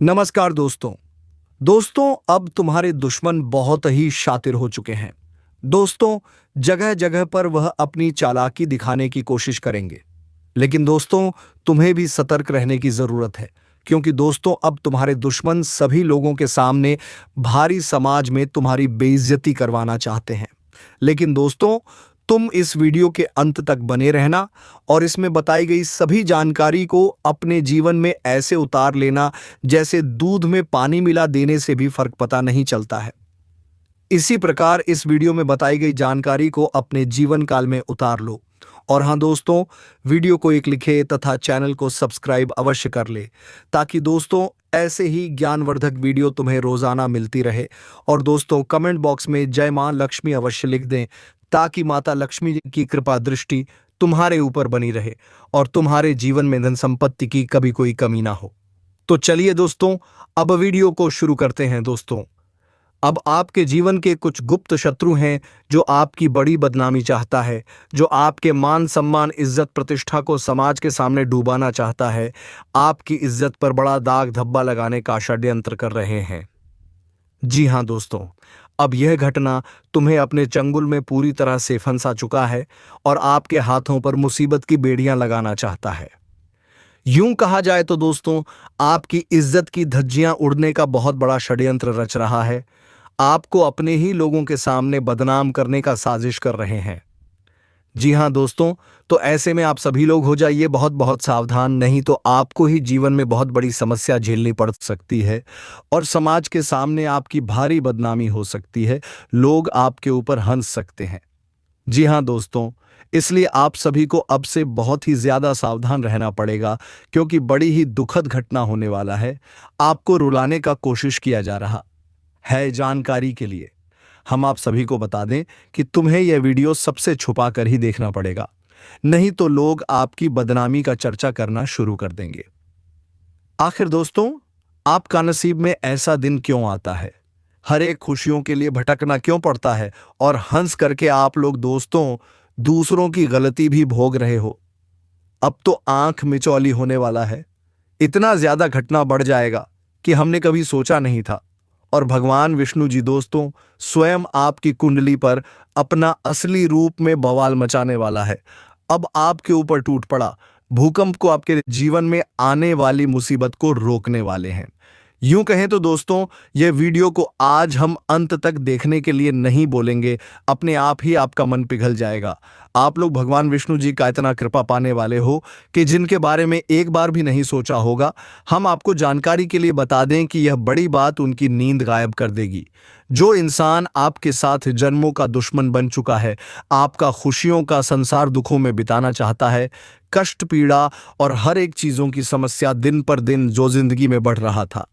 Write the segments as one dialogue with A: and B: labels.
A: नमस्कार दोस्तों। अब तुम्हारे दुश्मन बहुत ही शातिर हो चुके हैं। दोस्तों, जगह जगह पर वह अपनी चालाकी दिखाने की कोशिश करेंगे। लेकिन दोस्तों, तुम्हें भी सतर्क रहने की जरूरत है, क्योंकि दोस्तों अब तुम्हारे दुश्मन सभी लोगों के सामने भारी समाज में तुम्हारी बेइज्जती करवाना चाहते हैं। लेकिन दोस्तों, तुम इस वीडियो के अंत तक बने रहना और इसमें बताई गई सभी जानकारी को अपने जीवन में ऐसे उतार लेना जैसे दूध में पानी मिला देने से भी फर्क पता नहीं चलता है। इसी प्रकार इस वीडियो में बताई गई जानकारी को अपने जीवन काल में उतार लो। और हाँ दोस्तों, वीडियो को एक लिखे तथा चैनल को सब्सक्राइब अवश्य कर ले, ताकि दोस्तों ऐसे ही ज्ञानवर्धक वीडियो तुम्हें रोजाना मिलती रहे। और दोस्तों, कमेंट बॉक्स में जय मां लक्ष्मी अवश्य लिख दें, ताकि माता लक्ष्मी जी की कृपा दृष्टि तुम्हारे ऊपर बनी रहे और तुम्हारे जीवन में धन संपत्ति की कभी कोई कमी ना हो। तो चलिए दोस्तों, अब वीडियो को शुरू करते हैं। दोस्तों, अब आपके जीवन के कुछ गुप्त शत्रु हैं जो आपकी बड़ी बदनामी चाहता है, जो आपके मान सम्मान इज्जत प्रतिष्ठा को समाज के सामने डुबाना चाहता है, आपकी इज्जत पर बड़ा दाग धब्बा लगाने का षड्यंत्र कर रहे हैं। जी हाँ दोस्तों, अब यह घटना तुम्हें अपने चंगुल में पूरी तरह से फंसा चुका है और आपके हाथों पर मुसीबत की बेड़ियां लगाना चाहता है। यूं कहा जाए तो दोस्तों, आपकी इज्जत की धज्जियां उड़ने का बहुत बड़ा षड्यंत्र रच रहा है। आपको अपने ही लोगों के सामने बदनाम करने का साजिश कर रहे हैं। जी हाँ दोस्तों, तो ऐसे में आप सभी लोग हो जाइए बहुत बहुत सावधान, नहीं तो आपको ही जीवन में बहुत बड़ी समस्या झेलनी पड़ सकती है और समाज के सामने आपकी भारी बदनामी हो सकती है। लोग आपके ऊपर हंस सकते हैं। जी हाँ दोस्तों, इसलिए आप सभी को अब से बहुत ही ज्यादा सावधान रहना पड़ेगा, क्योंकि बड़ी ही दुखद घटना होने वाला है। आपको रुलाने का कोशिश किया जा रहा है। जानकारी के लिए हम आप सभी को बता दें कि तुम्हें यह वीडियो सबसे छुपा कर ही देखना पड़ेगा, नहीं तो लोग आपकी बदनामी का चर्चा करना शुरू कर देंगे। आखिर दोस्तों, आपका नसीब में ऐसा दिन क्यों आता है? हर एक खुशियों के लिए भटकना क्यों पड़ता है और हंस करके आप लोग दोस्तों दूसरों की गलती भी भोग रहे हो? अब तो आंख मिचौली होने वाला है। इतना ज्यादा घटना बढ़ जाएगा कि हमने कभी सोचा नहीं था। और भगवान विष्णु जी दोस्तों स्वयं आपकी कुंडली पर अपना असली रूप में बवाल मचाने वाला है। अब आपके ऊपर टूट पड़ा भूकंप को आपके जीवन में आने वाली मुसीबत को रोकने वाले हैं। यूं कहें तो दोस्तों, यह वीडियो को आज हम अंत तक देखने के लिए नहीं बोलेंगे, अपने आप ही आपका मन पिघल जाएगा। आप लोग भगवान विष्णु जी का इतना कृपा पाने वाले हो कि जिनके बारे में एक बार भी नहीं सोचा होगा। हम आपको जानकारी के लिए बता दें कि यह बड़ी बात उनकी नींद गायब कर देगी। जो इंसान आपके साथ जन्मों का दुश्मन बन चुका है, आपका खुशियों का संसार दुखों में बिताना चाहता है, कष्ट पीड़ा और हर एक चीजों की समस्या दिन पर दिन जो जिंदगी में बढ़ रहा था,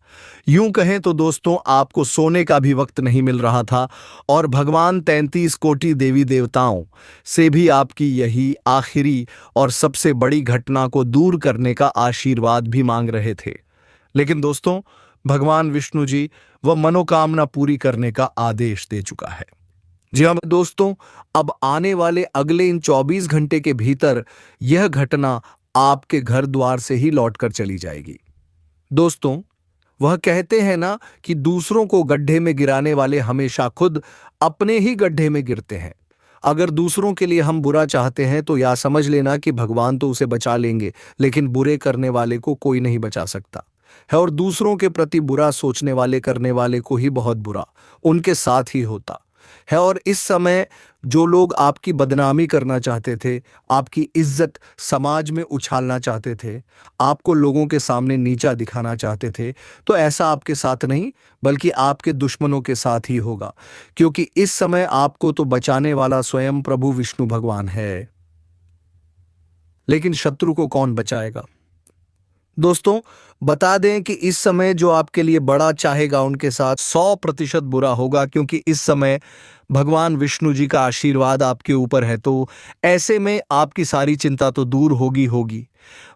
A: यूं कहें तो दोस्तों आपको सोने का भी वक्त नहीं मिल रहा था और भगवान 33 कोटि देवी देवताओं से भी आपकी यही आखिरी और सबसे बड़ी घटना को दूर करने का आशीर्वाद भी मांग रहे थे। लेकिन दोस्तों, भगवान विष्णु जी वह मनोकामना पूरी करने का आदेश दे चुका है। जी हाँ दोस्तों, अब आने वाले अगले इन 24 घंटे के भीतर यह घटना आपके घर द्वार से ही लौटकर चली जाएगी। दोस्तों, वह कहते हैं ना कि दूसरों को गड्ढे में गिराने वाले हमेशा खुद अपने ही गड्ढे में गिरते हैं। अगर दूसरों के लिए हम बुरा चाहते हैं तो यह समझ लेना कि भगवान तो उसे बचा लेंगे, लेकिन बुरे करने वाले को कोई नहीं बचा सकता है। और दूसरों के प्रति बुरा सोचने वाले करने वाले को ही बहुत बुरा उनके साथ ही होता है। और इस समय जो लोग आपकी बदनामी करना चाहते थे, आपकी इज्जत समाज में उछालना चाहते थे, आपको लोगों के सामने नीचा दिखाना चाहते थे, तो ऐसा आपके साथ नहीं बल्कि आपके दुश्मनों के साथ ही होगा, क्योंकि इस समय आपको तो बचाने वाला स्वयं प्रभु विष्णु भगवान है। लेकिन शत्रु को कौन बचाएगा? दोस्तों, बता दें कि इस समय जो आपके लिए बड़ा चाहेगा उनके साथ 100% बुरा होगा, क्योंकि इस समय भगवान विष्णु जी का आशीर्वाद आपके ऊपर है। तो ऐसे में आपकी सारी चिंता तो दूर होगी।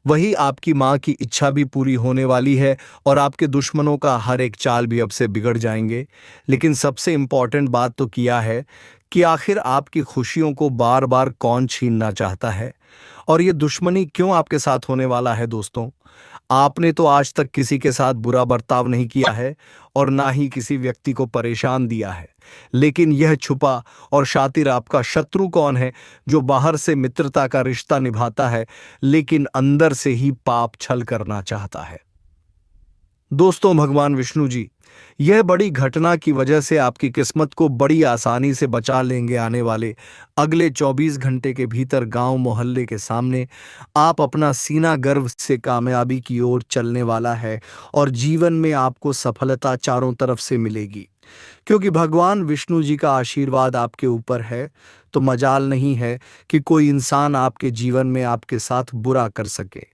A: वही आपकी माँ की इच्छा भी पूरी होने वाली है और आपके दुश्मनों का हर एक चाल भी अब से बिगड़ जाएंगे। लेकिन सबसे इंपॉर्टेंट बात तो किया है कि आखिर आपकी खुशियों को बार बार कौन छीनना चाहता है और ये दुश्मनी क्यों आपके साथ होने वाला है। दोस्तों, आपने तो आज तक किसी के साथ बुरा बर्ताव नहीं किया है और ना ही किसी व्यक्ति को परेशान दिया है। लेकिन यह छुपा और शातिर आपका शत्रु कौन है, जो बाहर से मित्रता का रिश्ता निभाता है लेकिन अंदर से ही पाप छल करना चाहता है? दोस्तों, भगवान विष्णु जी यह बड़ी घटना की वजह से आपकी किस्मत को बड़ी आसानी से बचा लेंगे। आने वाले अगले 24 घंटे के भीतर गांव मोहल्ले के सामने आप अपना सीना गर्व से कामयाबी की ओर चलने वाला है और जीवन में आपको सफलता चारों तरफ से मिलेगी। क्योंकि भगवान विष्णु जी का आशीर्वाद आपके ऊपर है, तो मजाल नहीं है कि कोई इंसान आपके जीवन में आपके साथ बुरा कर सके।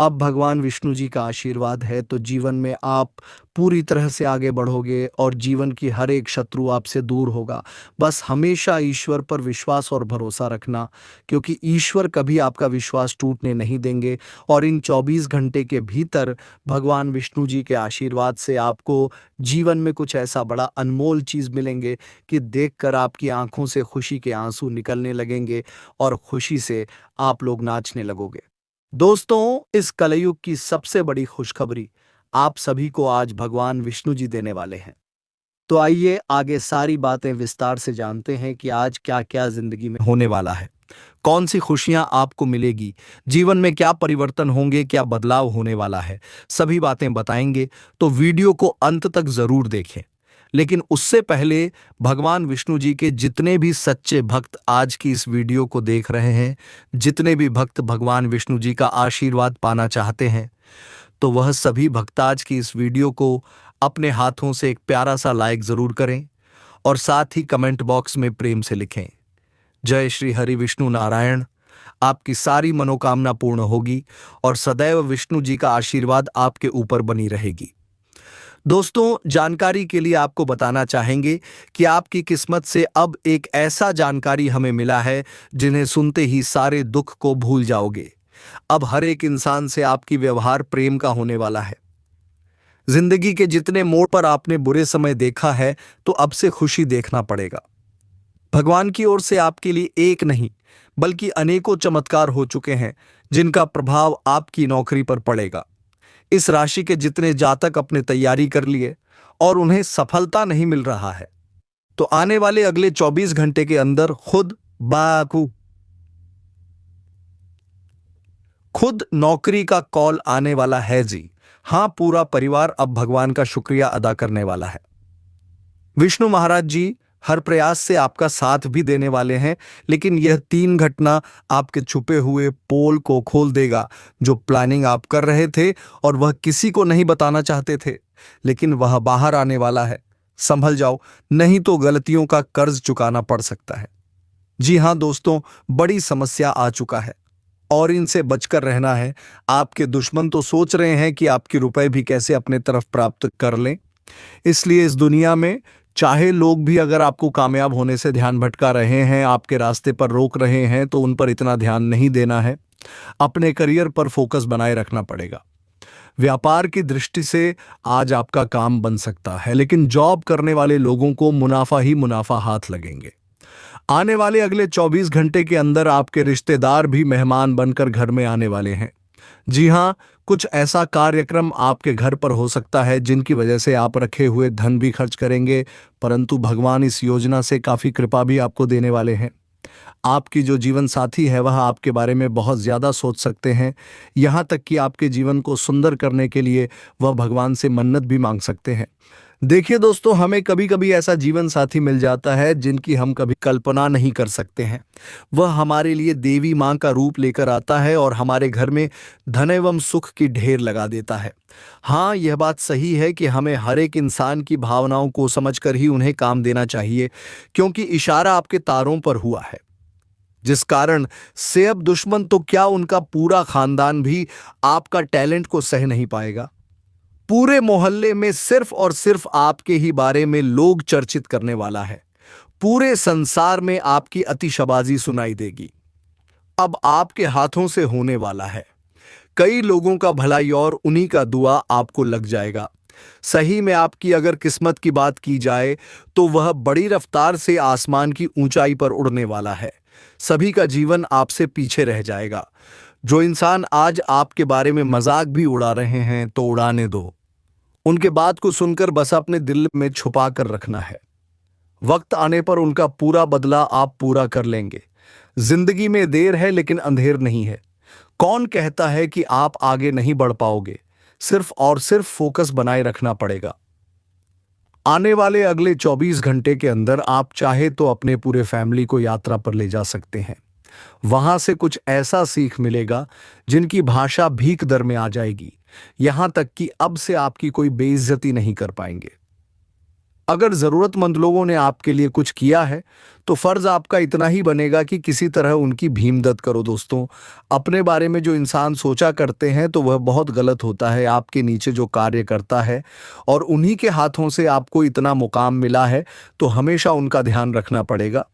A: अब भगवान विष्णु जी का आशीर्वाद है तो जीवन में आप पूरी तरह से आगे बढ़ोगे और जीवन की हर एक शत्रु आपसे दूर होगा। बस हमेशा ईश्वर पर विश्वास और भरोसा रखना, क्योंकि ईश्वर कभी आपका विश्वास टूटने नहीं देंगे। और इन 24 घंटे के भीतर भगवान विष्णु जी के आशीर्वाद से आपको जीवन में कुछ ऐसा बड़ा अनमोल चीज़ मिलेंगे कि देखकर आपकी आंखों से खुशी के आंसू निकलने लगेंगे और खुशी से आप लोग नाचने लगोगे। दोस्तों, इस कलयुग की सबसे बड़ी खुशखबरी आप सभी को आज भगवान विष्णु जी देने वाले हैं। तो आइए आगे सारी बातें विस्तार से जानते हैं कि आज क्या क्या जिंदगी में होने वाला है, कौन सी खुशियां आपको मिलेगी, जीवन में क्या परिवर्तन होंगे, क्या बदलाव होने वाला है। सभी बातें बताएंगे, तो वीडियो को अंत तक जरूर देखें। लेकिन उससे पहले भगवान विष्णु जी के जितने भी सच्चे भक्त आज की इस वीडियो को देख रहे हैं, जितने भी भक्त भगवान विष्णु जी का आशीर्वाद पाना चाहते हैं, तो वह सभी भक्त आज की इस वीडियो को अपने हाथों से एक प्यारा सा लाइक जरूर करें और साथ ही कमेंट बॉक्स में प्रेम से लिखें, जय श्री हरि विष्णु नारायण। आपकी सारी मनोकामना पूर्ण होगी और सदैव विष्णु जी का आशीर्वाद आपके ऊपर बनी रहेगी। दोस्तों, जानकारी के लिए आपको बताना चाहेंगे कि आपकी किस्मत से अब एक ऐसा जानकारी हमें मिला है जिन्हें सुनते ही सारे दुख को भूल जाओगे। अब हर एक इंसान से आपकी व्यवहार प्रेम का होने वाला है। जिंदगी के जितने मोड़ पर आपने बुरे समय देखा है, तो अब से खुशी देखना पड़ेगा। भगवान की ओर से आपके लिए एक नहीं बल्कि अनेकों चमत्कार हो चुके हैं, जिनका प्रभाव आपकी नौकरी पर पड़ेगा। इस राशि के जितने जातक अपने तैयारी कर लिए और उन्हें सफलता नहीं मिल रहा है, तो आने वाले अगले 24 घंटे के अंदर खुद नौकरी का कॉल आने वाला है जी। हां, पूरा परिवार अब भगवान का शुक्रिया अदा करने वाला है। विष्णु महाराज जी हर प्रयास से आपका साथ भी देने वाले हैं, लेकिन यह 3 घटना आपके छुपे हुए पोल को खोल देगा। जो प्लानिंग आप कर रहे थे और वह किसी को नहीं बताना चाहते थे, लेकिन वह बाहर आने वाला है। संभल जाओ, नहीं तो गलतियों का कर्ज चुकाना पड़ सकता है। जी हां दोस्तों, बड़ी समस्या आ चुका है और इनसे बचकर रहना है। आपके दुश्मन तो सोच रहे हैं कि आपके रुपए भी कैसे अपने तरफ प्राप्त कर लें। इसलिए इस दुनिया में चाहे लोग भी अगर आपको कामयाब होने से ध्यान भटका रहे हैं, आपके रास्ते पर रोक रहे हैं, तो उन पर इतना ध्यान नहीं देना है। अपने करियर पर फोकस बनाए रखना पड़ेगा। व्यापार की दृष्टि से आज आपका काम बन सकता है, लेकिन जॉब करने वाले लोगों को मुनाफा ही मुनाफा हाथ लगेंगे। आने वाले अगले 24 घंटे के अंदर आपके रिश्तेदार भी मेहमान बनकर घर में आने वाले हैं। जी हां, कुछ ऐसा कार्यक्रम आपके घर पर हो सकता है जिनकी वजह से आप रखे हुए धन भी खर्च करेंगे, परंतु भगवान इस योजना से काफी कृपा भी आपको देने वाले हैं। आपकी जो जीवन साथी है वह आपके बारे में बहुत ज्यादा सोच सकते हैं, यहाँ तक कि आपके जीवन को सुंदर करने के लिए वह भगवान से मन्नत भी मांग सकते हैं। देखिए दोस्तों, हमें कभी कभी ऐसा जीवन साथी मिल जाता है जिनकी हम कभी कल्पना नहीं कर सकते हैं। वह हमारे लिए देवी माँ का रूप लेकर आता है और हमारे घर में धन एवं सुख की ढेर लगा देता है। हाँ, यह बात सही है कि हमें हर एक इंसान की भावनाओं को समझकर ही उन्हें काम देना चाहिए, क्योंकि इशारा आपके तारों पर हुआ है, जिस कारण से अब दुश्मन तो क्या, उनका पूरा खानदान भी आपका टैलेंट को सह नहीं पाएगा। पूरे मोहल्ले में सिर्फ और सिर्फ आपके ही बारे में लोग चर्चित करने वाला है। पूरे संसार में आपकी अतिशबाजी सुनाई देगी। अब आपके हाथों से होने वाला है। कई लोगों का भलाई और उन्हीं का दुआ आपको लग जाएगा। सही में आपकी अगर किस्मत की बात की जाए तो वह बड़ी रफ्तार से आसमान की ऊंचाई पर उड़ने वाला है। सभी का जीवन आपसे पीछे रह जाएगा। जो इंसान आज आपके बारे में मजाक भी उड़ा रहे हैं तो उड़ाने दो। उनके बात को सुनकर बस अपने दिल में छुपा कर रखना है। वक्त आने पर उनका पूरा बदला आप पूरा कर लेंगे। जिंदगी में देर है लेकिन अंधेर नहीं है। कौन कहता है कि आप आगे नहीं बढ़ पाओगे? सिर्फ और सिर्फ फोकस बनाए रखना पड़ेगा। आने वाले अगले 24 घंटे के अंदर आप चाहे तो अपने पूरे फैमिली को यात्रा पर ले जा सकते हैं। वहां से कुछ ऐसा सीख मिलेगा जिनकी भाषा भीख दर में आ जाएगी। यहां तक कि अब से आपकी कोई बेइज्जती नहीं कर पाएंगे। अगर जरूरतमंद लोगों ने आपके लिए कुछ किया है तो फर्ज आपका इतना ही बनेगा कि किसी तरह उनकी भीमदत करो। दोस्तों, अपने बारे में जो इंसान सोचा करते हैं तो वह बहुत गलत होता है। आपके नीचे जो कार्य करता है और उन्हीं के हाथों से आपको इतना मुकाम मिला है तो हमेशा उनका ध्यान रखना पड़ेगा।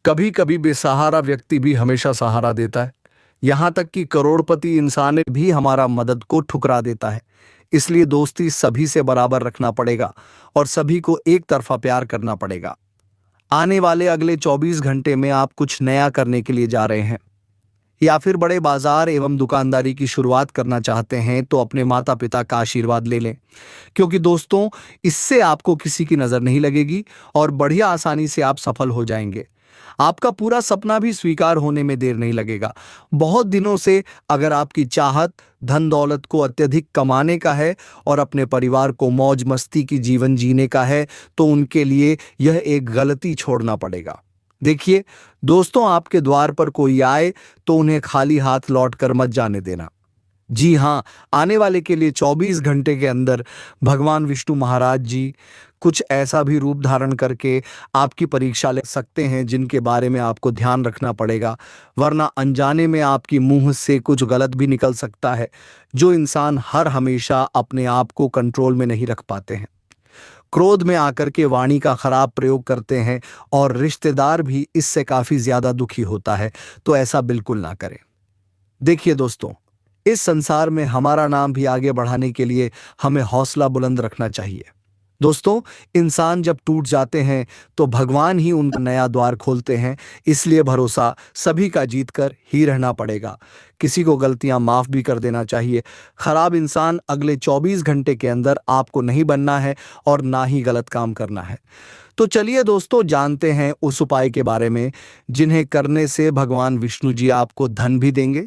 A: कभी कभी बेसहारा व्यक्ति भी हमेशा सहारा देता है। यहां तक कि करोड़पति इंसान भी हमारा मदद को ठुकरा देता है। इसलिए दोस्ती सभी से बराबर रखना पड़ेगा और सभी को एक तरफा प्यार करना पड़ेगा। आने वाले अगले 24 घंटे में आप कुछ नया करने के लिए जा रहे हैं या फिर बड़े बाजार एवं दुकानदारी की शुरुआत करना चाहते हैं तो अपने माता पिता का आशीर्वाद ले लें, क्योंकि दोस्तों इससे आपको किसी की नजर नहीं लगेगी और बढ़िया आसानी से आप सफल हो जाएंगे। आपका पूरा सपना भी स्वीकार होने में देर नहीं लगेगा। बहुत दिनों से अगर आपकी चाहत धन दौलत को अत्यधिक कमाने का है और अपने परिवार को मौज मस्ती की जीवन जीने का है तो उनके लिए यह एक गलती छोड़ना पड़ेगा। देखिए दोस्तों, आपके द्वार पर कोई आए तो उन्हें खाली हाथ लौट कर मत जाने देना। जी हाँ, आने वाले के लिए 24 घंटे के अंदर भगवान विष्णु महाराज जी कुछ ऐसा भी रूप धारण करके आपकी परीक्षा ले सकते हैं जिनके बारे में आपको ध्यान रखना पड़ेगा, वरना अनजाने में आपकी मुंह से कुछ गलत भी निकल सकता है। जो इंसान हर हमेशा अपने आप को कंट्रोल में नहीं रख पाते हैं, क्रोध में आकर के वाणी का खराब प्रयोग करते हैं और रिश्तेदार भी इससे काफी ज्यादा दुखी होता है, तो ऐसा बिल्कुल ना करें। देखिए दोस्तों, इस संसार में हमारा नाम भी आगे बढ़ाने के लिए हमें हौसला बुलंद रखना चाहिए। दोस्तों, इंसान जब टूट जाते हैं तो भगवान ही उनका नया द्वार खोलते हैं। इसलिए भरोसा सभी का जीत कर ही रहना पड़ेगा। किसी को गलतियां माफ भी कर देना चाहिए। खराब इंसान अगले 24 घंटे के अंदर आपको नहीं बनना है और ना ही गलत काम करना है। तो चलिए दोस्तों, जानते हैं उस उपाय के बारे में जिन्हें करने से भगवान विष्णु जी आपको धन भी देंगे,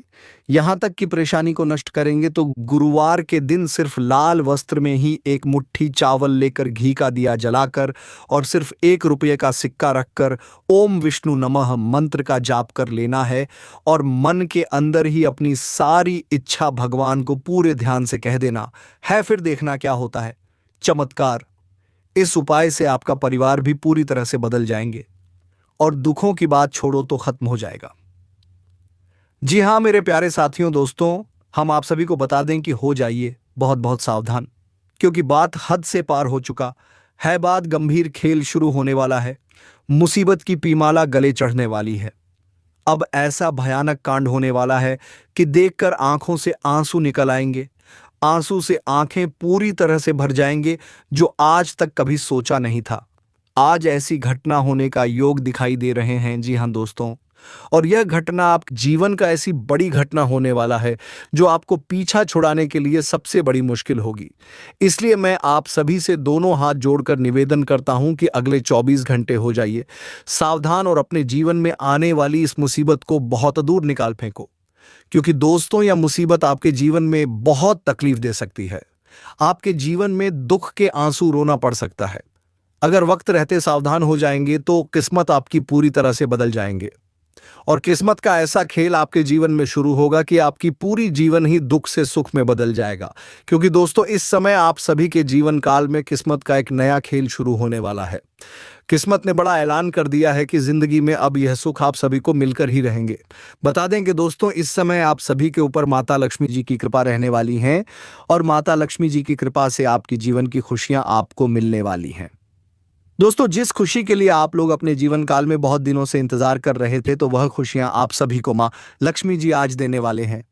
A: यहां तक कि परेशानी को नष्ट करेंगे। तो गुरुवार के दिन सिर्फ लाल वस्त्र में ही एक मुट्ठी चावल लेकर घी का दिया जलाकर और सिर्फ 1 रुपये का सिक्का रखकर ओम विष्णु नमः मंत्र का जाप कर लेना है और मन के अंदर ही अपनी सारी इच्छा भगवान को पूरे ध्यान से कह देना है। फिर देखना क्या होता है चमत्कार। इस उपाय से आपका परिवार भी पूरी तरह से बदल जाएंगे और दुखों की बात छोड़ो तो खत्म हो जाएगा। जी हाँ मेरे प्यारे साथियों, दोस्तों, हम आप सभी को बता दें कि हो जाइए बहुत बहुत सावधान, क्योंकि बात हद से पार हो चुका है। बात गंभीर, खेल शुरू होने वाला है। मुसीबत की पीमाला गले चढ़ने वाली है। अब ऐसा भयानक कांड होने वाला है कि देखकर आंखों से आंसू निकल आएंगे। आंसू से आंखें पूरी तरह से भर जाएंगे, जो आज तक कभी सोचा नहीं था। आज ऐसी घटना होने का योग दिखाई दे रहे हैं। जी हाँ दोस्तों, और यह घटना आप जीवन का ऐसी बड़ी घटना होने वाला है जो आपको पीछा छुड़ाने के लिए सबसे बड़ी मुश्किल होगी। इसलिए मैं आप सभी से दोनों हाथ जोड़कर निवेदन करता हूं कि अगले 24 घंटे हो जाइए सावधान और अपने जीवन में आने वाली इस मुसीबत को बहुत दूर निकाल फेंको, क्योंकि दोस्तों यह मुसीबत आपके जीवन में बहुत तकलीफ दे सकती है। आपके जीवन में दुख के आंसू रोना पड़ सकता है। अगर वक्त रहते सावधान हो जाएंगे तो किस्मत आपकी पूरी तरह से बदल जाएंगे और किस्मत का ऐसा खेल आपके जीवन में शुरू होगा कि आपकी पूरी जीवन ही दुख से सुख में बदल जाएगा। क्योंकि दोस्तों इस समय आप सभी के जीवन काल में किस्मत का एक नया खेल शुरू होने वाला है। किस्मत ने बड़ा ऐलान कर दिया है कि जिंदगी में अब यह सुख आप सभी को मिलकर ही रहेंगे। बता दें कि दोस्तों इस समय आप सभी के ऊपर माता लक्ष्मी जी की कृपा रहने वाली है और माता लक्ष्मी जी की कृपा से आपकी जीवन की खुशियां आपको मिलने वाली हैं। दोस्तों, जिस खुशी के लिए आप लोग अपने जीवन काल में बहुत दिनों से इंतजार कर रहे थे, तो वह खुशियां आप सभी को मां लक्ष्मी जी आज देने वाले हैं।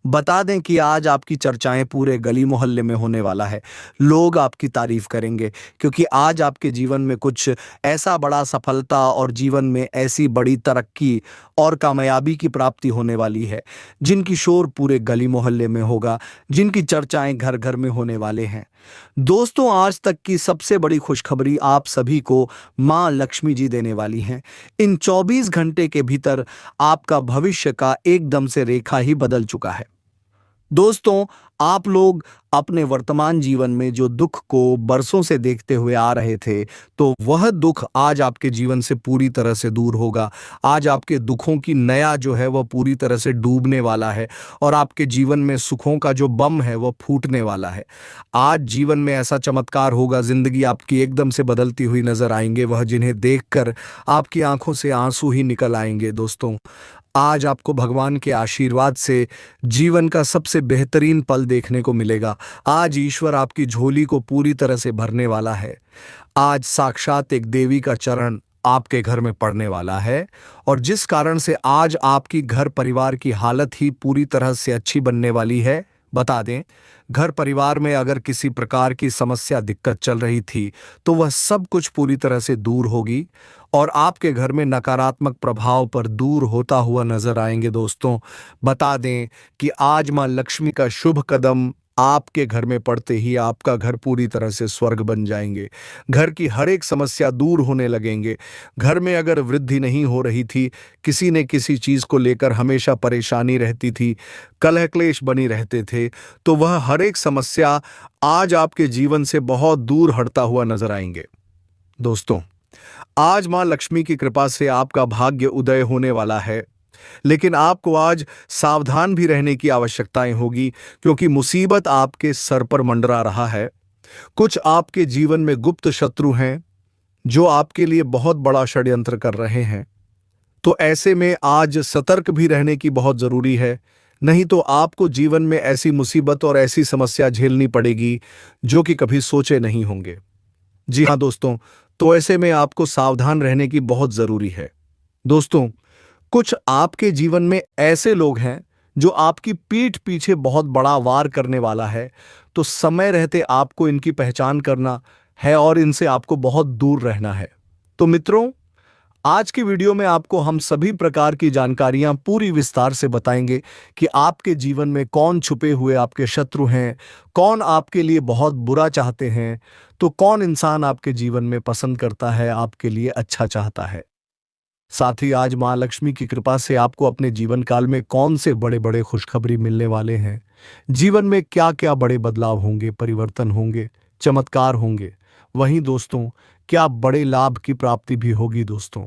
A: बता दें कि आज आपकी चर्चाएं पूरे गली मोहल्ले में होने वाला है। लोग आपकी तारीफ करेंगे क्योंकि आज आपके जीवन में कुछ ऐसा बड़ा सफलता और जीवन में ऐसी बड़ी तरक्की और कामयाबी की प्राप्ति होने वाली है जिनकी शोर पूरे गली मोहल्ले में होगा, जिनकी चर्चाएं घर घर में होने वाले हैं। दोस्तों, आज तक की सबसे बड़ी खुशखबरी आप सभी को मां लक्ष्मी जी देने वाली हैं। इन 24 घंटे के भीतर आपका भविष्य का एकदम से रेखा ही बदल चुका है। दोस्तों, आप लोग अपने वर्तमान जीवन में जो दुख को बरसों से देखते हुए आ रहे थे, तो वह दुख आज आपके जीवन से पूरी तरह से दूर होगा। आज आपके दुखों की नया जो है वह पूरी तरह से डूबने वाला है और आपके जीवन में सुखों का जो बम है वह फूटने वाला है। आज जीवन में ऐसा चमत्कार होगा, जिंदगी आपकी एकदम से बदलती हुई नजर आएंगे, वह जिन्हें देखकर आपकी आंखों से आंसू ही निकल आएंगे। दोस्तों, आज आपको भगवान के आशीर्वाद से जीवन का सबसे बेहतरीन पल देखने को मिलेगा। आज ईश्वर आपकी झोली को पूरी तरह से भरने वाला है। आज साक्षात एक देवी का चरण आपके घर में पड़ने वाला है और जिस कारण से आज आपकी घर परिवार की हालत ही पूरी तरह से अच्छी बनने वाली है। बता दें, घर परिवार में अगर किसी प्रकार की समस्या दिक्कत चल रही थी तो वह सब कुछ पूरी तरह से दूर होगी और आपके घर में नकारात्मक प्रभाव पर दूर होता हुआ नजर आएंगे। दोस्तों, बता दें कि आज मां लक्ष्मी का शुभ कदम आपके घर में पड़ते ही आपका घर पूरी तरह से स्वर्ग बन जाएंगे। घर की हर एक समस्या दूर होने लगेंगे। घर में अगर वृद्धि नहीं हो रही थी, किसी न किसी चीज को लेकर हमेशा परेशानी रहती थी, कलह क्लेश बनी रहते थे, तो वह हर एक समस्या आज आपके जीवन से बहुत दूर हटता हुआ नजर आएंगे। दोस्तों, आज मां लक्ष्मी की कृपा से आपका भाग्य उदय होने वाला है, लेकिन आपको आज सावधान भी रहने की आवश्यकताएं होगी क्योंकि मुसीबत आपके सर पर मंडरा रहा है। कुछ आपके जीवन में गुप्त शत्रु हैं जो आपके लिए बहुत बड़ा षड्यंत्र कर रहे हैं, तो ऐसे में आज सतर्क भी रहने की बहुत जरूरी है, नहीं तो आपको जीवन में ऐसी मुसीबत और ऐसी समस्या झेलनी पड़ेगी जो कि कभी सोचे नहीं होंगे। जी हाँ दोस्तों, तो ऐसे में आपको सावधान रहने की बहुत जरूरी है। दोस्तों, कुछ आपके जीवन में ऐसे लोग हैं जो आपकी पीठ पीछे बहुत बड़ा वार करने वाला है, तो समय रहते आपको इनकी पहचान करना है और इनसे आपको बहुत दूर रहना है। तो मित्रों, आज की वीडियो में आपको हम सभी प्रकार की जानकारियां पूरी विस्तार से बताएंगे कि आपके जीवन में कौन छुपे हुए आपके शत्रु हैं, कौन आपके लिए बहुत बुरा चाहते हैं, तो कौन इंसान आपके जीवन में पसंद करता है, आपके लिए अच्छा चाहता है। साथ ही आज मां लक्ष्मी की कृपा से आपको अपने जीवन काल में कौन से बड़े बड़े खुशखबरी मिलने वाले हैं, जीवन में क्या क्या बड़े बदलाव होंगे, परिवर्तन होंगे, चमत्कार होंगे, वहीं दोस्तों क्या बड़े लाभ की प्राप्ति भी होगी। दोस्तों,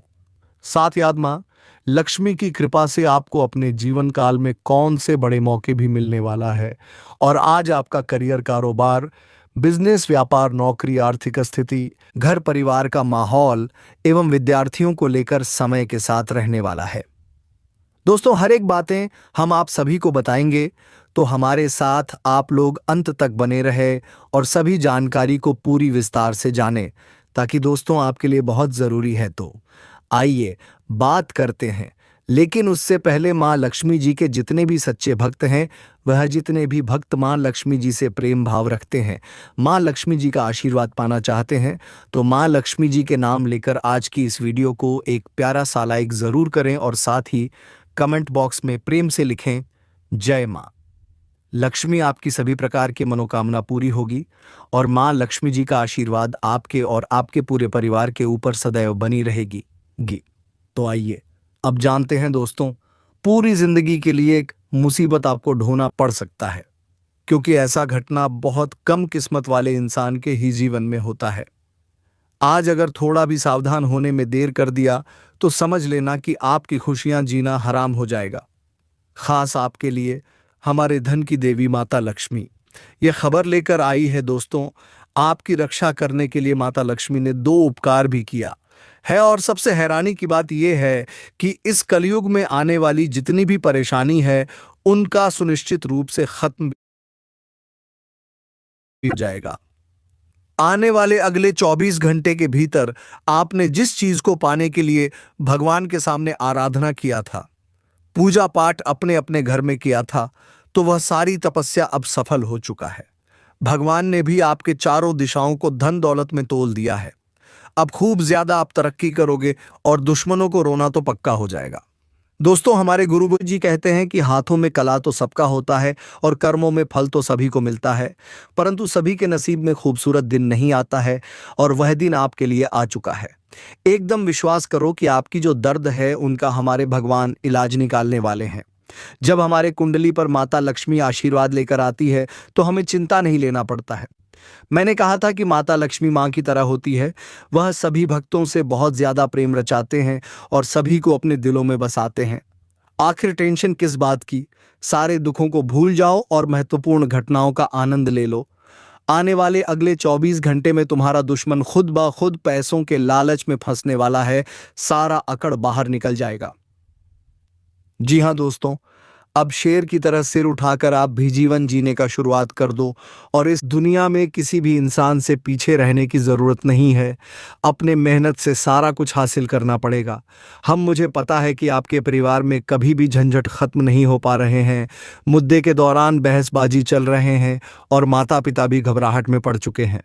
A: साथ याद मां लक्ष्मी की कृपा से आपको अपने जीवन काल में कौन से बड़े मौके भी मिलने वाला है और आज आपका करियर, कारोबार, बिजनेस, व्यापार, नौकरी, आर्थिक स्थिति, घर परिवार का माहौल एवं विद्यार्थियों को लेकर समय के साथ रहने वाला है। दोस्तों, हर एक बातें हम आप सभी को बताएंगे, तो हमारे साथ आप लोग अंत तक बने रहे और सभी जानकारी को पूरी विस्तार से जानें, ताकि दोस्तों आपके लिए बहुत जरूरी है। तो आइए बात करते हैं, लेकिन उससे पहले मां लक्ष्मी जी के जितने भी सच्चे भक्त हैं, वह जितने भी भक्त मां लक्ष्मी जी से प्रेम भाव रखते हैं, मां लक्ष्मी जी का आशीर्वाद पाना चाहते हैं, तो मां लक्ष्मी जी के नाम लेकर आज की इस वीडियो को एक प्यारा सा लाइक जरूर करें और साथ ही कमेंट बॉक्स में प्रेम से लिखें, जय मां लक्ष्मी। आपकी सभी प्रकार की मनोकामना पूरी होगी और मां लक्ष्मी जी का आशीर्वाद आपके और आपके पूरे परिवार के ऊपर सदैव बनी रहेगी। तो आइए अब जानते हैं दोस्तों, पूरी जिंदगी के लिए एक मुसीबत आपको ढोना पड़ सकता है, क्योंकि ऐसा घटना बहुत कम किस्मत वाले इंसान के ही जीवन में होता है। आज अगर थोड़ा भी सावधान होने में देर कर दिया तो समझ लेना कि आपकी खुशियां जीना हराम हो जाएगा। खास आपके लिए हमारे धन की देवी माता लक्ष्मी यह खबर लेकर आई है। दोस्तों, आपकी रक्षा करने के लिए माता लक्ष्मी ने 2 उपकार भी किया है और सबसे हैरानी की बात यह है कि इस कलयुग में आने वाली जितनी भी परेशानी है उनका सुनिश्चित रूप से खत्म हो जाएगा। आने वाले अगले 24 घंटे के भीतर आपने जिस चीज को पाने के लिए भगवान के सामने आराधना किया था, पूजा पाठ अपने अपने घर में किया था, तो वह सारी तपस्या अब सफल हो चुका है। भगवान ने भी आपके चारों दिशाओं को धन दौलत में तोल दिया है। अब खूब ज्यादा आप तरक्की करोगे और दुश्मनों को रोना तो पक्का हो जाएगा। दोस्तों, हमारे गुरु जी कहते हैं कि हाथों में कला तो सबका होता है और कर्मों में फल तो सभी को मिलता है, परंतु सभी के नसीब में खूबसूरत दिन नहीं आता है और वह दिन आपके लिए आ चुका है। एकदम विश्वास करो कि आपकी जो दर्द है उनका हमारे भगवान इलाज निकालने वाले हैं। जब हमारे कुंडली पर माता लक्ष्मी आशीर्वाद लेकर आती है तो हमें चिंता नहीं लेना पड़ता है। मैंने कहा था कि माता लक्ष्मी माँ की तरह होती है। वह सभी भक्तों से बहुत ज्यादा प्रेम रचाते हैं और सभी को अपने दिलों में बसाते हैं। आखिर टेंशन किस बात की? सारे दुखों को भूल जाओ और महत्वपूर्ण घटनाओं का आनंद ले लो। आने वाले अगले 24 घंटे में तुम्हारा दुश्मन खुद ब खुद पैसों के लालच में फंसने वाला है। सारा अकड़ बाहर निकल जाएगा। जी हाँ दोस्तों, अब शेर की तरह सिर उठाकर आप भी जीवन जीने का शुरुआत कर दो और इस दुनिया में किसी भी इंसान से पीछे रहने की ज़रूरत नहीं है। अपने मेहनत से सारा कुछ हासिल करना पड़ेगा। मुझे पता है कि आपके परिवार में कभी भी झंझट खत्म नहीं हो पा रहे हैं। मुद्दे के दौरान बहसबाजी चल रहे हैं और माता पिता भी घबराहट में पड़ चुके हैं।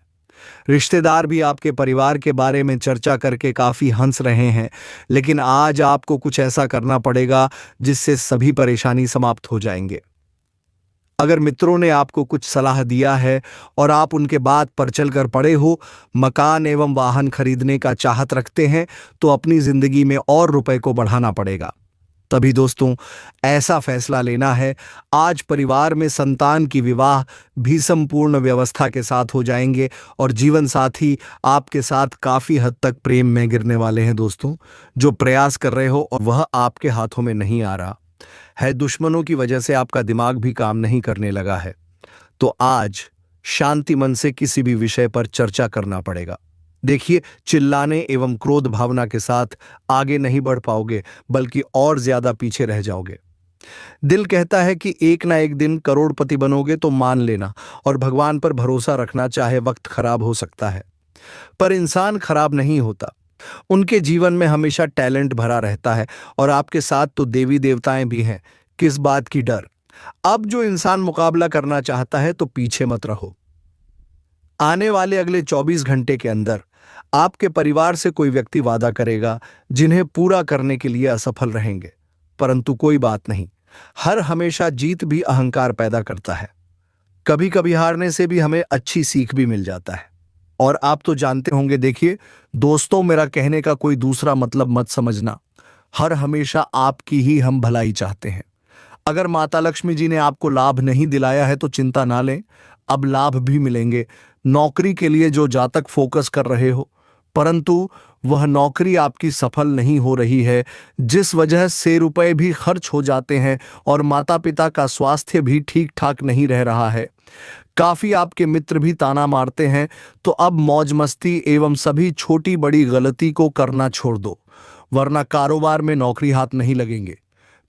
A: रिश्तेदार भी आपके परिवार के बारे में चर्चा करके काफी हंस रहे हैं, लेकिन आज आपको कुछ ऐसा करना पड़ेगा जिससे सभी परेशानी समाप्त हो जाएंगे। अगर मित्रों ने आपको कुछ सलाह दिया है और आप उनके बात पर चलकर पड़े हो, मकान एवं वाहन खरीदने का चाहत रखते हैं, तो अपनी जिंदगी में और रुपए को बढ़ाना पड़ेगा। तभी दोस्तों, ऐसा फैसला लेना है। आज परिवार में संतान की विवाह भी संपूर्ण व्यवस्था के साथ हो जाएंगे और जीवन साथी आपके साथ काफी हद तक प्रेम में गिरने वाले हैं। दोस्तों, जो प्रयास कर रहे हो और वह आपके हाथों में नहीं आ रहा है, दुश्मनों की वजह से आपका दिमाग भी काम नहीं करने लगा है, तो आज शांति मन से किसी भी विषय पर चर्चा करना पड़ेगा। देखिए, चिल्लाने एवं क्रोध भावना के साथ आगे नहीं बढ़ पाओगे, बल्कि और ज्यादा पीछे रह जाओगे। दिल कहता है कि एक ना एक दिन करोड़पति बनोगे, तो मान लेना और भगवान पर भरोसा रखना। चाहे वक्त खराब हो सकता है, पर इंसान खराब नहीं होता। उनके जीवन में हमेशा टैलेंट भरा रहता है और आपके साथ तो देवी देवताएं भी हैं। किस बात की डर? अब जो इंसान मुकाबला करना चाहता है तो पीछे मत रहो। आने वाले अगले 24 घंटे के अंदर आपके परिवार से कोई व्यक्ति वादा करेगा जिन्हें पूरा करने के लिए असफल रहेंगे, परंतु कोई बात नहीं। हर हमेशा जीत भी अहंकार पैदा करता है। कभी कभी हारने से भी हमें अच्छी सीख भी मिल जाता है। और आप तो जानते होंगे। देखिए दोस्तों, मेरा कहने का कोई दूसरा मतलब मत समझना। हर हमेशा आपकी ही हम भलाई चाहते हैं। अगर माता लक्ष्मी जी ने आपको लाभ नहीं दिलाया है तो चिंता ना लें, अब लाभ भी मिलेंगे। नौकरी के लिए जो जातक फोकस कर रहे हो, परंतु वह नौकरी आपकी सफल नहीं हो रही है, जिस वजह से रुपए भी खर्च हो जाते हैं और माता पिता का स्वास्थ्य भी ठीक ठाक नहीं रह रहा है। काफी आपके मित्र भी ताना मारते हैं, तो अब मौज मस्ती एवं सभी छोटी बड़ी गलती को करना छोड़ दो, वरना कारोबार में नौकरी हाथ नहीं लगेंगे।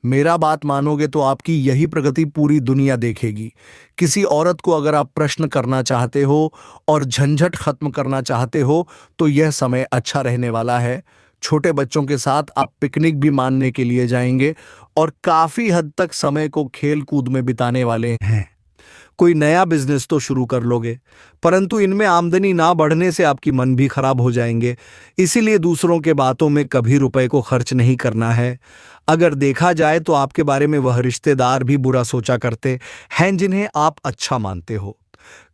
A: मेरा बात मानोगे तो आपकी यही प्रगति पूरी दुनिया देखेगी। किसी औरत को अगर आप प्रश्न करना चाहते हो और झंझट खत्म करना चाहते हो, तो यह समय अच्छा रहने वाला है। छोटे बच्चों के साथ आप पिकनिक भी मानने के लिए जाएंगे और काफी हद तक समय को खेल कूद में बिताने वाले हैं। कोई नया बिजनेस तो शुरू कर लोगे, परंतु इनमें आमदनी ना बढ़ने से आपकी मन भी खराब हो जाएंगे। इसीलिए दूसरों के बातों में कभी रुपए को खर्च नहीं करना है। अगर देखा जाए तो आपके बारे में वह रिश्तेदार भी बुरा सोचा करते हैं जिन्हें आप अच्छा मानते हो।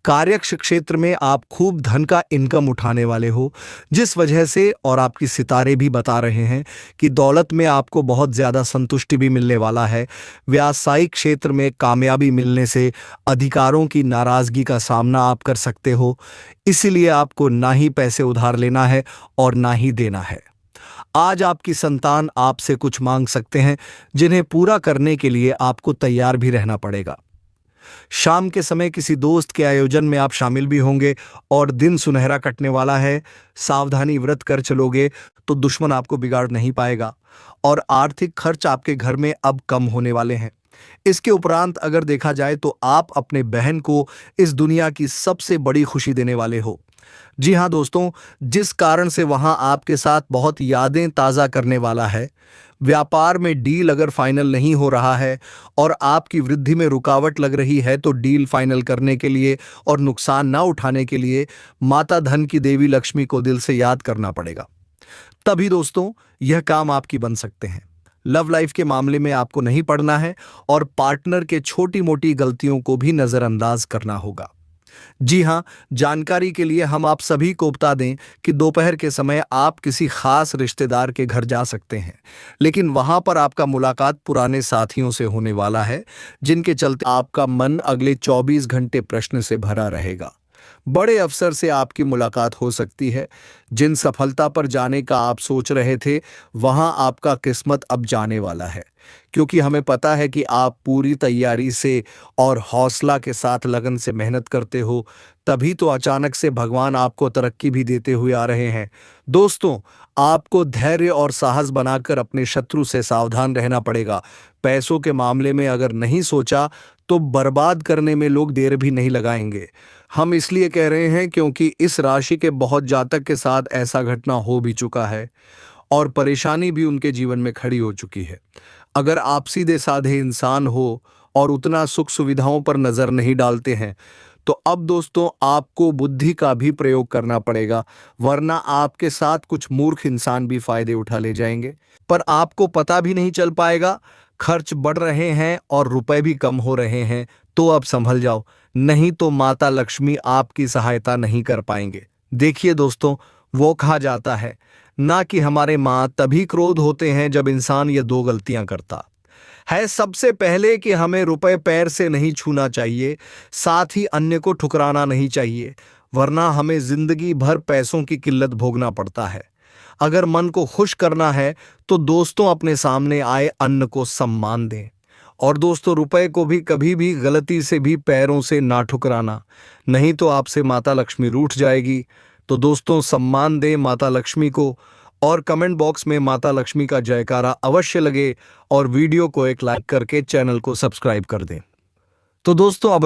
A: कार्य क्षेत्र में आप खूब धन का इनकम उठाने वाले हो, जिस वजह से और आपकी सितारे भी बता रहे हैं कि दौलत में आपको बहुत ज्यादा संतुष्टि भी मिलने वाला है। व्यावसायिक क्षेत्र में कामयाबी मिलने से अधिकारों की नाराजगी का सामना आप कर सकते हो। इसीलिए आपको ना ही पैसे उधार लेना है और ना ही देना है। आज आपकी संतान आपसे कुछ मांग सकते हैं, जिन्हें पूरा करने के लिए आपको तैयार भी रहना पड़ेगा। शाम के समय किसी दोस्त के आयोजन में आप शामिल भी होंगे और दिन सुनहरा कटने वाला है। सावधानी व्रत कर चलोगे तो दुश्मन आपको बिगाड़ नहीं पाएगा और आर्थिक खर्च आपके घर में अब कम होने वाले हैं। इसके उपरांत अगर देखा जाए तो आप अपने बहन को इस दुनिया की सबसे बड़ी खुशी देने वाले हो। जी हाँ दोस्तों, जिस कारण से वहां आपके साथ बहुत यादें ताज़ा करने वाला है। व्यापार में डील अगर फाइनल नहीं हो रहा है और आपकी वृद्धि में रुकावट लग रही है तो डील फाइनल करने के लिए और नुकसान ना उठाने के लिए माता धन की देवी लक्ष्मी को दिल से याद करना पड़ेगा। तभी दोस्तों यह काम आपकी बन सकते हैं। लव लाइफ के मामले में आपको नहीं पड़ना है और पार्टनर के छोटी मोटी गलतियों को भी नजरअंदाज करना होगा। जी हाँ, जानकारी के लिए हम आप सभी को बता दें कि दोपहर के समय आप किसी खास रिश्तेदार के घर जा सकते हैं, लेकिन वहां पर आपका मुलाकात पुराने साथियों से होने वाला है, जिनके चलते आपका मन अगले 24 घंटे प्रश्न से भरा रहेगा। बड़े अफसर से आपकी मुलाकात हो सकती है। जिन सफलता पर जाने का आप सोच रहे थे, वहां आपका किस्मत अब जाने वाला है, क्योंकि हमें पता है कि आप पूरी तैयारी से और हौसला के साथ लगन से मेहनत करते हो। तभी तो अचानक से भगवान आपको तरक्की भी देते हुए आ रहे हैं। दोस्तों, आपको धैर्य और साहस बनाकर अपने शत्रु से सावधान रहना पड़ेगा। पैसों के मामले में अगर नहीं सोचा तो बर्बाद करने में लोग देर भी नहीं लगाएंगे। हम इसलिए कह रहे हैं क्योंकि इस राशि के बहुत जातक के साथ ऐसा घटना हो भी चुका है और परेशानी भी उनके जीवन में खड़ी हो चुकी है। अगर आप सीधे साधे इंसान हो और उतना सुख सुविधाओं पर नजर नहीं डालते हैं, तो अब दोस्तों आपको बुद्धि का भी प्रयोग करना पड़ेगा, वरना आपके साथ कुछ मूर्ख इंसान भी फायदे उठा ले जाएंगे। पर आपको पता भी नहीं चल पाएगा। खर्च बढ़ रहे हैं और रुपए भी कम हो रहे हैं, तो अब संभल जाओ, नहीं तो माता लक्ष्मी आपकी सहायता नहीं कर पाएंगे। देखिए दोस्तों, वो कहा जाता है ना कि हमारे माँ तभी क्रोध होते हैं जब इंसान ये दो गलतियां करता है। सबसे पहले कि हमें रुपए पैर से नहीं छूना चाहिए, साथ ही अन्य को ठुकराना नहीं चाहिए, वरना हमें जिंदगी भर पैसों की किल्लत भोगना पड़ता है। अगर मन को खुश करना है तो दोस्तों अपने सामने आए अन्न को सम्मान दें। और दोस्तों, रुपए को भी कभी भी गलती से भी पैरों से ना ठुकराना, नहीं तो आपसे माता लक्ष्मी रूठ जाएगी। तो दोस्तों, सम्मान दें माता लक्ष्मी को और कमेंट बॉक्स में माता लक्ष्मी का जयकारा अवश्य लगे और वीडियो को एक लाइक करके चैनल को सब्सक्राइब कर दें। तो दोस्तों अब